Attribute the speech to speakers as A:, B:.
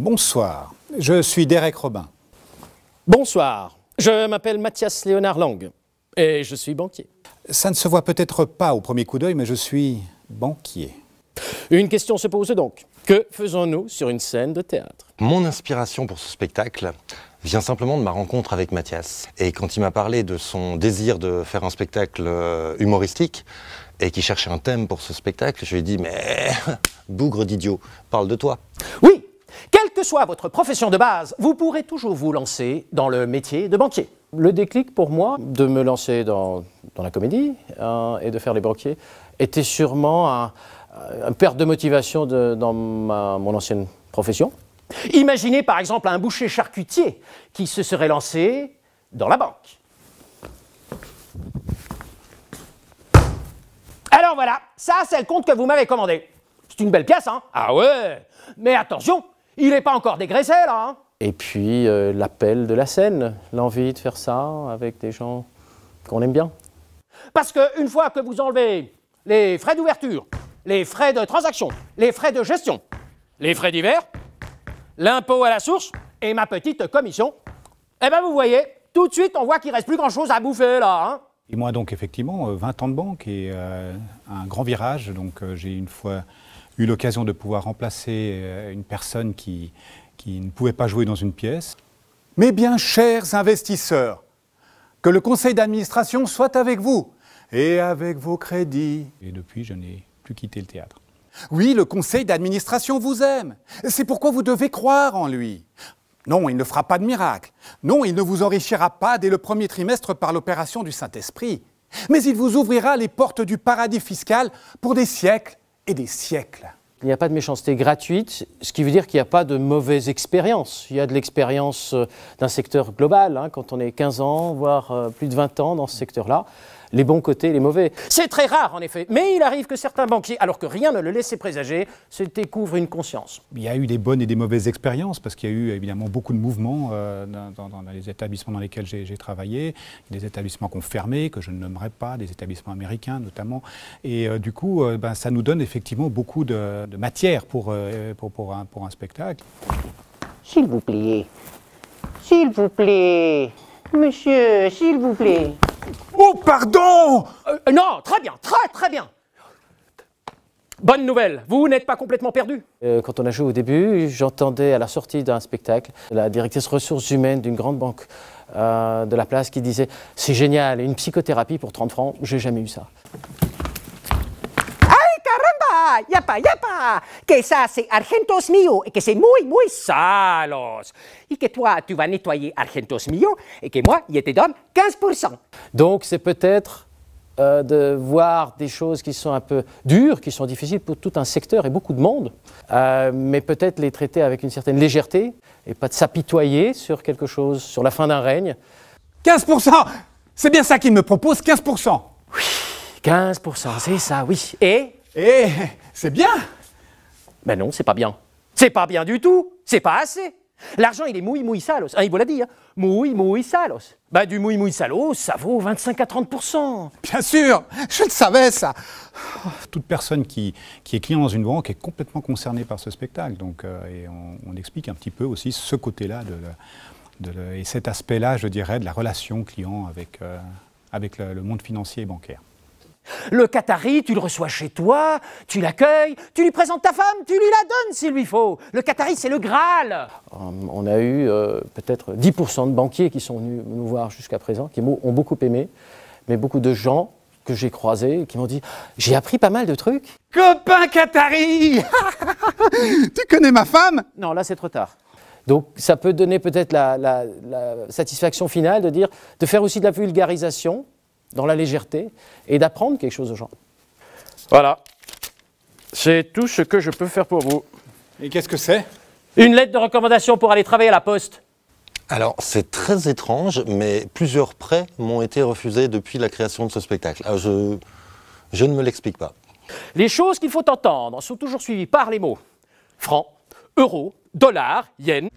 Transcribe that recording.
A: Bonsoir, je suis Derek Robin.
B: Bonsoir, je m'appelle Mathias Léonard Lang et je suis banquier.
A: Ça ne se voit peut-être pas au premier coup d'œil, mais je suis banquier.
B: Une question se pose donc. Que faisons-nous sur une scène de théâtre?
C: Mon inspiration pour ce spectacle vient simplement de ma rencontre avec Mathias. Et quand il m'a parlé de son désir de faire un spectacle humoristique et qu'il cherchait un thème pour ce spectacle, je lui ai dit « Mais bougre d'idiot, parle de toi !»
B: Oui, quelle que soit votre profession de base, vous pourrez toujours vous lancer dans le métier de banquier. Le déclic pour moi de me lancer dans la comédie et de faire les banquiers était sûrement une perte de motivation dans mon ancienne profession. Imaginez par exemple un boucher charcutier qui se serait lancé dans la banque. Alors voilà, ça c'est le compte que vous m'avez commandé. C'est une belle pièce, hein? Ah ouais! Mais attention, il n'est pas encore dégraissé là, hein? Et puis l'appel de la scène, l'envie de faire ça avec des gens qu'on aime bien. Parce qu'une fois que vous enlevez les frais d'ouverture, les frais de transaction, les frais de gestion, les frais divers, l'impôt à la source et ma petite commission, eh bien vous voyez, tout de suite on voit qu'il ne reste plus grand chose à bouffer là, hein?
A: Et moi donc effectivement 20 ans de banque et un grand virage, donc j'ai une fois eu l'occasion de pouvoir remplacer une personne qui ne pouvait pas jouer dans une pièce. Mes bien chers investisseurs, que le conseil d'administration soit avec vous et avec vos crédits. Et depuis, je n'ai plus quitté le théâtre. Oui, le conseil d'administration vous aime. C'est pourquoi vous devez croire en lui. Non, il ne fera pas de miracle. Non, il ne vous enrichira pas dès le premier trimestre par l'opération du Saint-Esprit. Mais il vous ouvrira les portes du paradis fiscal pour des siècles et des siècles.
B: Il n'y a pas de méchanceté gratuite, ce qui veut dire qu'il n'y a pas de mauvaise expérience. Il y a de l'expérience d'un secteur global, hein, quand on est 15 ans, voire plus de 20 ans dans ce secteur-là. Les bons côtés, les mauvais. C'est très rare en effet, mais il arrive que certains banquiers, alors que rien ne le laissait présager, se découvrent une conscience.
A: Il y a eu des bonnes et des mauvaises expériences, parce qu'il y a eu évidemment beaucoup de mouvements dans les établissements dans lesquels j'ai travaillé. Des établissements qui ont fermé, que je ne nommerai pas, des établissements américains notamment. Et du coup, ça nous donne effectivement beaucoup de matière pour un spectacle.
D: S'il vous plaît, monsieur, s'il vous plaît.
A: Oh, pardon!
B: Non, très bien, très bien. Bonne nouvelle, vous n'êtes pas complètement perdu. Quand on a joué au début, j'entendais à la sortie d'un spectacle la directrice ressources humaines d'une grande banque de la place qui disait « C'est génial, une psychothérapie pour 30 francs, j'ai jamais eu ça ».
D: Yapa, que ça c'est Argentos Mio et que c'est muy salos. Et que toi, tu vas nettoyer Argentos Mio et que moi, je te donne 15%.
B: Donc c'est peut-être de voir des choses qui sont un peu dures, qui sont difficiles pour tout un secteur et beaucoup de monde, mais peut-être les traiter avec une certaine légèreté et pas de s'apitoyer sur quelque chose, sur la fin d'un règne.
A: 15%! C'est bien ça qu'il me propose, 15%!
B: Oui, 15%, c'est ça, oui. Et
A: c'est bien!
B: Ben non, c'est pas bien. C'est pas bien du tout. C'est pas assez. L'argent, il est muy salos. Ah, il vous l'a dit, hein. Muy salos. Ben du muy salos, ça vaut 25 à 30%.
A: Bien sûr! Je le savais, ça! Toute personne qui est client dans une banque est complètement concernée par ce spectacle. Donc, et on explique un petit peu aussi ce côté-là et cet aspect-là, je dirais, de la relation client avec le monde financier et bancaire.
B: Le Qatari, tu le reçois chez toi, tu l'accueilles, tu lui présentes ta femme, tu lui la donnes s'il lui faut. Le Qatari, c'est le Graal. On a eu peut-être 10% de banquiers qui sont venus nous voir jusqu'à présent, qui ont beaucoup aimé, mais beaucoup de gens que j'ai croisés qui m'ont dit « J'ai appris pas mal de trucs. »
A: Copain Qatari! Tu connais ma femme?
B: Non, là c'est trop tard. Donc ça peut donner peut-être la satisfaction finale de faire aussi de la vulgarisation, dans la légèreté, et d'apprendre quelque chose aux gens. Voilà. C'est tout ce que je peux faire pour vous.
A: Et qu'est-ce que c'est?
B: Une lettre de recommandation pour aller travailler à la Poste.
C: Alors, c'est très étrange, mais plusieurs prêts m'ont été refusés depuis la création de ce spectacle. Alors, je ne me l'explique pas.
B: Les choses qu'il faut entendre sont toujours suivies par les mots francs, euros, dollars, yens.